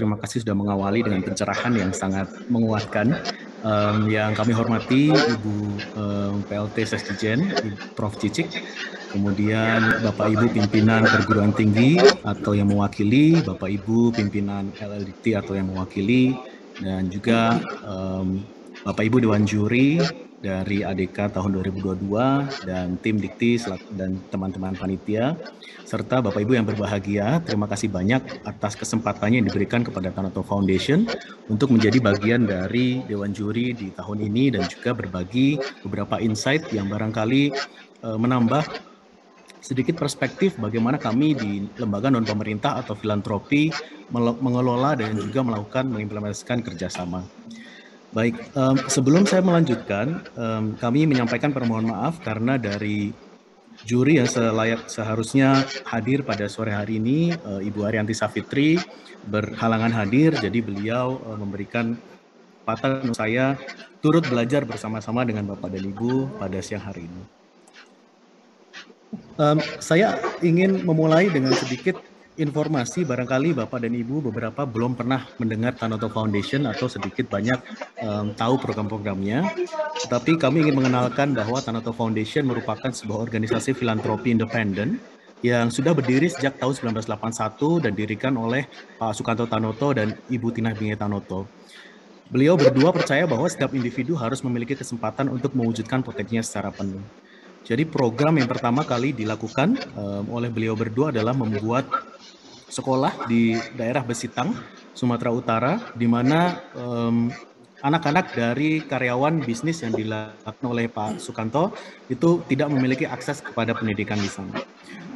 Terima kasih sudah mengawali dengan pencerahan yang sangat menguatkan. Yang kami hormati Ibu PLT Sesdijen, Prof. Cicik, kemudian Bapak Ibu pimpinan perguruan tinggi atau yang mewakili, Bapak Ibu pimpinan LLDT atau yang mewakili, dan juga Bapak Ibu Dewan Juri dari ADK tahun 2022 dan tim Dikti dan teman-teman panitia, serta Bapak Ibu yang berbahagia, terima kasih banyak atas kesempatannya yang diberikan kepada Tanoto Foundation untuk menjadi bagian dari Dewan Juri di tahun ini dan juga berbagi beberapa insight yang barangkali menambah sedikit perspektif bagaimana kami di lembaga non-pemerintah atau filantropi mengelola dan juga melakukan mengimplementasikan kerjasama. Baik, sebelum saya melanjutkan, kami menyampaikan permohonan maaf karena dari juri yang seharusnya hadir pada sore hari ini, Ibu Arianti Safitri berhalangan hadir, jadi beliau memberikan kesempatan untuk saya turut belajar bersama-sama dengan Bapak dan Ibu pada siang hari ini. Saya ingin memulai dengan sedikit informasi, barangkali Bapak dan Ibu beberapa belum pernah mendengar Tanoto Foundation atau sedikit banyak tahu program-programnya. Tetapi kami ingin mengenalkan bahwa Tanoto Foundation merupakan sebuah organisasi filantropi independen yang sudah berdiri sejak tahun 1981 dan didirikan oleh Pak Sukanto Tanoto dan Ibu Tinah Binge Tanoto. Beliau berdua percaya bahwa setiap individu harus memiliki kesempatan untuk mewujudkan potensinya secara penuh. Jadi program yang pertama kali dilakukan oleh beliau berdua adalah membuat sekolah di daerah Besitang, Sumatera Utara, di mana anak-anak dari karyawan bisnis yang dilakukan oleh Pak Sukanto itu tidak memiliki akses kepada pendidikan di sana.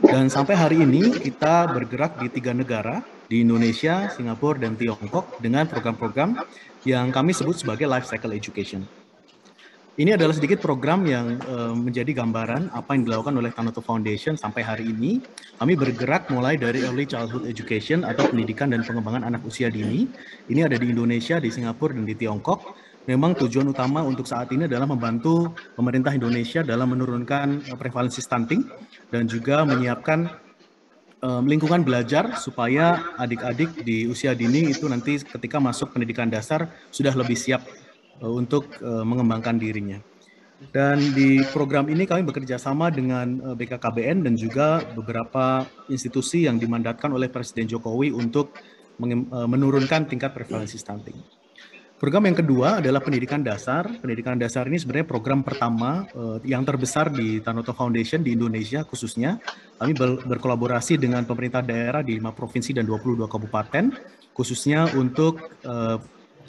Dan sampai hari ini kita bergerak di 3 negara, di Indonesia, Singapura, dan Tiongkok dengan program-program yang kami sebut sebagai life cycle education. Ini adalah sedikit program yang menjadi gambaran apa yang dilakukan oleh Tanoto Foundation sampai hari ini. Kami bergerak mulai dari early childhood education atau pendidikan dan pengembangan anak usia dini. Ini ada di Indonesia, di Singapura, dan di Tiongkok. Memang tujuan utama untuk saat ini adalah membantu pemerintah Indonesia dalam menurunkan prevalensi stunting dan juga menyiapkan lingkungan belajar supaya adik-adik di usia dini itu nanti ketika masuk pendidikan dasar sudah lebih siap untuk mengembangkan dirinya. Dan di program ini kami bekerja sama dengan BKKBN dan juga beberapa institusi yang dimandatkan oleh Presiden Jokowi untuk menurunkan tingkat prevalensi stunting. Program yang kedua adalah pendidikan dasar. Pendidikan dasar ini sebenarnya program pertama yang terbesar di Tanoto Foundation di Indonesia khususnya. Kami berkolaborasi dengan pemerintah daerah di 5 provinsi dan 22 kabupaten, khususnya untuk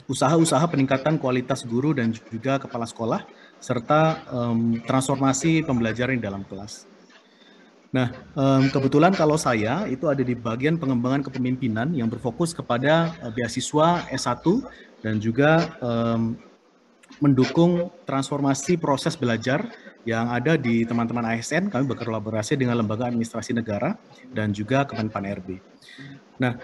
usaha-usaha peningkatan kualitas guru dan juga kepala sekolah, serta transformasi pembelajaran di dalam kelas. Nah, kebetulan kalau saya itu ada di bagian pengembangan kepemimpinan yang berfokus kepada beasiswa S1 dan juga mendukung transformasi proses belajar yang ada di teman-teman ASN. Kami berkolaborasi dengan Lembaga Administrasi Negara dan juga Kemenpan RB. Nah,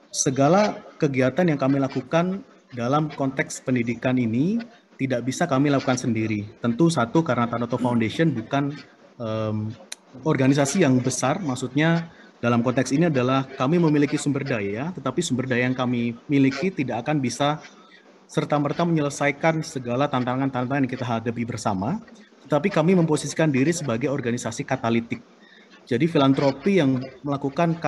segala kegiatan yang kami lakukan dalam konteks pendidikan ini tidak bisa kami lakukan sendiri. Tentu satu karena Tanoto Foundation bukan organisasi yang besar, maksudnya dalam konteks ini adalah kami memiliki sumber daya, tetapi sumber daya yang kami miliki tidak akan bisa serta-merta menyelesaikan segala tantangan-tantangan yang kita hadapi bersama, tetapi kami memposisikan diri sebagai organisasi katalitik. Jadi filantropi yang melakukan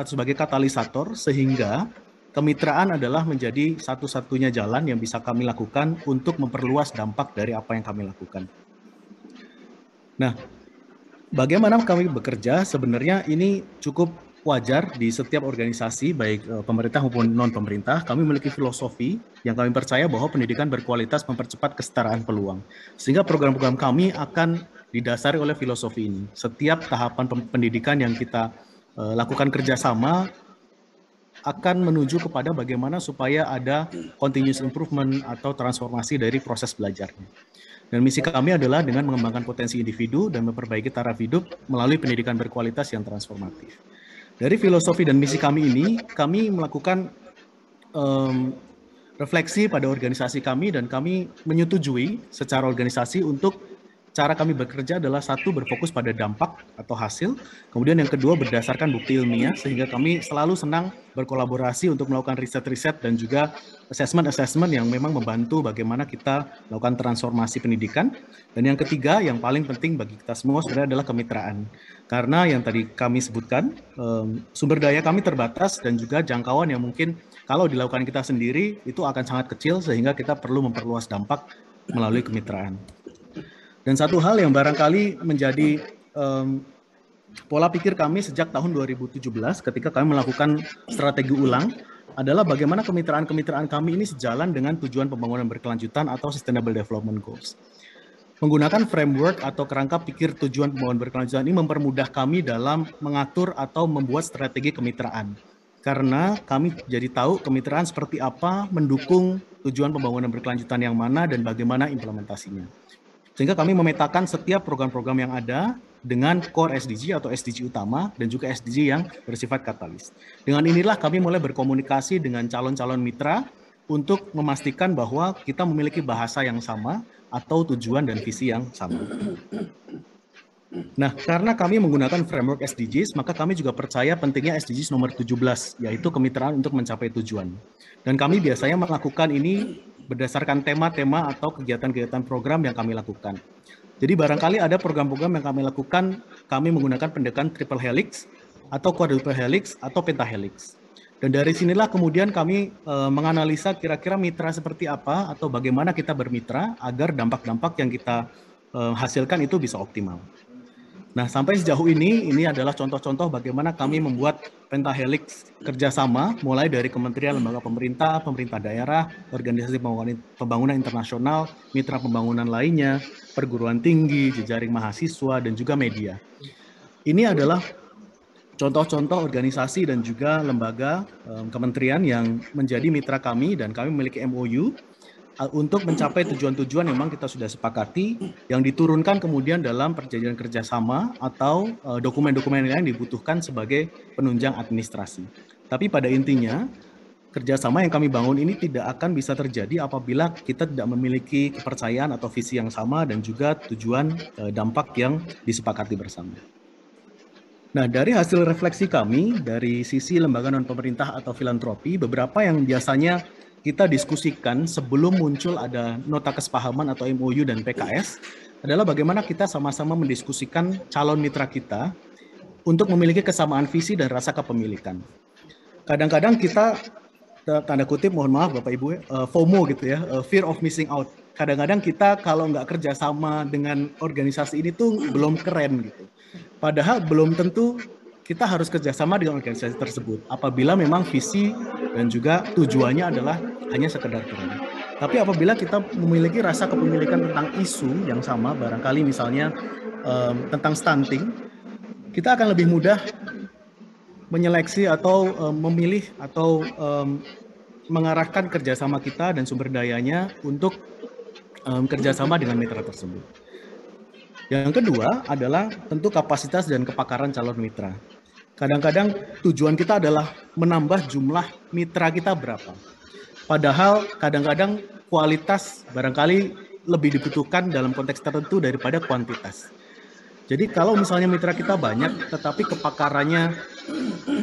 sebagai katalisator sehingga kemitraan adalah menjadi satu-satunya jalan yang bisa kami lakukan untuk memperluas dampak dari apa yang kami lakukan. Nah, bagaimana kami bekerja? Sebenarnya ini cukup wajar di setiap organisasi, baik pemerintah maupun non-pemerintah. Kami memiliki filosofi yang kami percaya bahwa pendidikan berkualitas mempercepat kesetaraan peluang. Sehingga program-program kami akan didasari oleh filosofi ini. Setiap tahapan pendidikan yang kita lakukan kerjasama akan menuju kepada bagaimana supaya ada continuous improvement atau transformasi dari proses belajarnya. Dan misi kami adalah dengan mengembangkan potensi individu dan memperbaiki taraf hidup melalui pendidikan berkualitas yang transformatif. Dari filosofi dan misi kami ini, kami melakukan refleksi pada organisasi kami dan kami menyetujui secara organisasi untuk cara kami bekerja adalah satu, berfokus pada dampak atau hasil, kemudian yang kedua berdasarkan bukti ilmiah, sehingga kami selalu senang berkolaborasi untuk melakukan riset-riset dan juga assessment yang memang membantu bagaimana kita melakukan transformasi pendidikan. Dan yang ketiga, yang paling penting bagi kita semua sebenarnya adalah kemitraan. Karena yang tadi kami sebutkan, sumber daya kami terbatas dan juga jangkauan yang mungkin kalau dilakukan kita sendiri itu akan sangat kecil, sehingga kita perlu memperluas dampak melalui kemitraan. Dan satu hal yang barangkali menjadi pola pikir kami sejak tahun 2017 ketika kami melakukan strategi ulang adalah bagaimana kemitraan-kemitraan kami ini sejalan dengan tujuan pembangunan berkelanjutan atau Sustainable Development Goals. Menggunakan framework atau kerangka pikir tujuan pembangunan berkelanjutan ini mempermudah kami dalam mengatur atau membuat strategi kemitraan. Karena kami jadi tahu kemitraan seperti apa, mendukung tujuan pembangunan berkelanjutan yang mana, dan bagaimana implementasinya. Sehingga kami memetakan setiap program-program yang ada dengan core SDG atau SDG utama dan juga SDG yang bersifat katalis. Dengan inilah kami mulai berkomunikasi dengan calon-calon mitra untuk memastikan bahwa kita memiliki bahasa yang sama atau tujuan dan visi yang sama. Nah, karena kami menggunakan framework SDGs, maka kami juga percaya pentingnya SDGs nomor 17, yaitu kemitraan untuk mencapai tujuan. Dan kami biasanya melakukan ini berdasarkan tema-tema atau kegiatan-kegiatan program yang kami lakukan. Jadi barangkali ada program-program yang kami lakukan, kami menggunakan pendekatan triple helix, atau quadruple helix, atau pentahelix. Dan dari sinilah kemudian kami menganalisa kira-kira mitra seperti apa, atau bagaimana kita bermitra agar dampak-dampak yang kita hasilkan itu bisa optimal. Nah, sampai sejauh ini adalah contoh-contoh bagaimana kami membuat pentahelix kerjasama, mulai dari kementerian, lembaga pemerintah, pemerintah daerah, organisasi pembangunan internasional, mitra pembangunan lainnya, perguruan tinggi, jejaring mahasiswa, dan juga media. Ini adalah contoh-contoh organisasi dan juga lembaga kementerian yang menjadi mitra kami, dan kami memiliki MOU untuk mencapai tujuan-tujuan yang memang kita sudah sepakati, yang diturunkan kemudian dalam perjanjian kerjasama atau dokumen-dokumen yang dibutuhkan sebagai penunjang administrasi. Tapi pada intinya, kerjasama yang kami bangun ini tidak akan bisa terjadi apabila kita tidak memiliki kepercayaan atau visi yang sama dan juga tujuan dampak yang disepakati bersama. Nah, dari hasil refleksi kami dari sisi lembaga non-pemerintah atau filantropi, beberapa yang biasanya kita diskusikan sebelum muncul ada nota kesepahaman atau MOU dan PKS adalah bagaimana kita sama-sama mendiskusikan calon mitra kita untuk memiliki kesamaan visi dan rasa kepemilikan. Kadang-kadang kita, tanda kutip, mohon maaf Bapak Ibu, FOMO gitu ya, fear of missing out. Kadang-kadang kita kalau nggak kerjasama dengan organisasi ini tuh belum keren gitu. Padahal belum tentu kita harus kerjasama dengan organisasi tersebut apabila memang visi dan juga tujuannya adalah hanya sekedar keren. Tapi apabila kita memiliki rasa kepemilikan tentang isu yang sama, barangkali misalnya tentang stunting, kita akan lebih mudah menyeleksi atau memilih atau mengarahkan kerjasama kita dan sumber dayanya untuk kerjasama dengan mitra tersebut. Yang kedua adalah tentu kapasitas dan kepakaran calon mitra. Kadang-kadang tujuan kita adalah menambah jumlah mitra kita berapa. Padahal kadang-kadang kualitas barangkali lebih dibutuhkan dalam konteks tertentu daripada kuantitas. Jadi kalau misalnya mitra kita banyak tetapi kepakarannya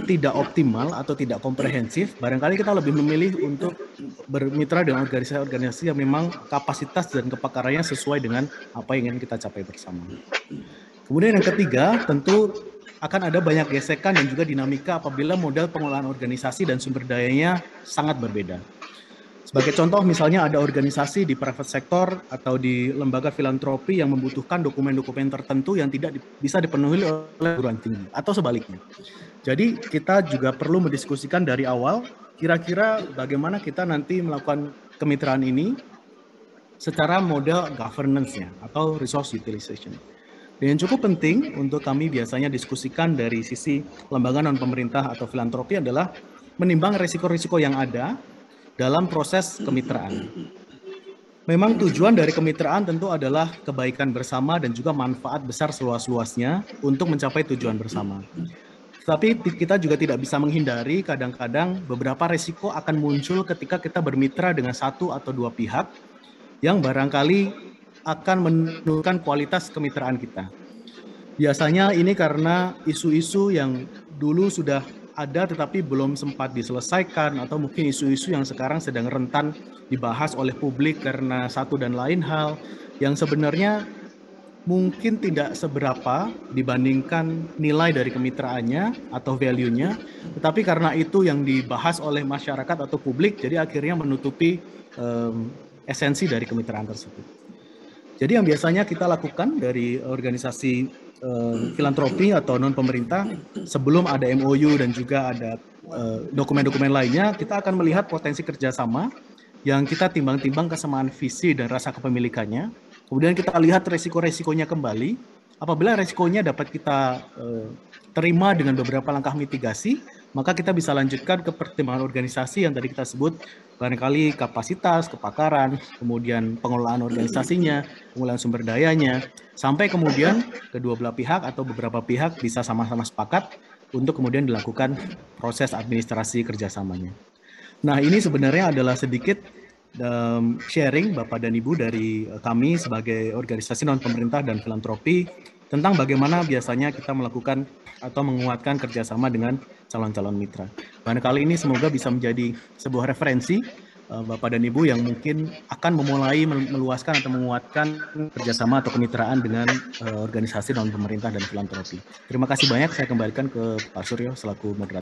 tidak optimal atau tidak komprehensif, barangkali kita lebih memilih untuk bermitra dengan organisasi-organisasi yang memang kapasitas dan kepakarannya sesuai dengan apa yang ingin kita capai bersama. Kemudian yang ketiga, tentu akan ada banyak gesekan dan juga dinamika apabila model pengelolaan organisasi dan sumber dayanya sangat berbeda. Sebagai contoh, misalnya ada organisasi di private sector atau di lembaga filantropi yang membutuhkan dokumen-dokumen tertentu yang tidak bisa dipenuhi oleh perguruan tinggi, atau sebaliknya. Jadi kita juga perlu mendiskusikan dari awal, kira-kira bagaimana kita nanti melakukan kemitraan ini secara model governance-nya atau resource utilization. Dan yang cukup penting untuk kami biasanya diskusikan dari sisi lembaga non-pemerintah atau filantropi adalah menimbang risiko-risiko yang ada dalam proses kemitraan. Memang tujuan dari kemitraan tentu adalah kebaikan bersama dan juga manfaat besar seluas-luasnya untuk mencapai tujuan bersama. Tapi kita juga tidak bisa menghindari kadang-kadang beberapa risiko akan muncul ketika kita bermitra dengan satu atau dua pihak yang barangkali akan menurunkan kualitas kemitraan kita. Biasanya ini karena isu-isu yang dulu sudah ada tetapi belum sempat diselesaikan, atau mungkin isu-isu yang sekarang sedang rentan dibahas oleh publik karena satu dan lain hal yang sebenarnya mungkin tidak seberapa dibandingkan nilai dari kemitraannya atau value-nya, tetapi karena itu yang dibahas oleh masyarakat atau publik, jadi akhirnya menutupi esensi dari kemitraan tersebut. Jadi yang biasanya kita lakukan dari organisasi filantropi atau non pemerintah, sebelum ada MOU dan juga ada dokumen-dokumen lainnya, kita akan melihat potensi kerjasama yang kita timbang-timbang kesamaan visi dan rasa kepemilikannya. Kemudian kita lihat resiko-resikonya kembali. Apabila resikonya dapat kita terima dengan beberapa langkah mitigasi, maka kita bisa lanjutkan ke pertimbangan organisasi yang tadi kita sebut, barangkali kapasitas, kepakaran, kemudian pengelolaan organisasinya, pengelolaan sumber dayanya, sampai kemudian kedua belah pihak atau beberapa pihak bisa sama-sama sepakat untuk kemudian dilakukan proses administrasi kerjasamanya. Nah, ini sebenarnya adalah sedikit sharing Bapak dan Ibu dari kami sebagai organisasi non-pemerintah dan filantropi tentang bagaimana biasanya kita melakukan atau menguatkan kerjasama dengan calon-calon mitra. Barangkali ini semoga bisa menjadi sebuah referensi Bapak dan Ibu yang mungkin akan memulai meluaskan atau menguatkan kerjasama atau kemitraan dengan organisasi non-pemerintah dan filantropi. Terima kasih banyak, saya kembalikan ke Pak Suryo selaku moderator.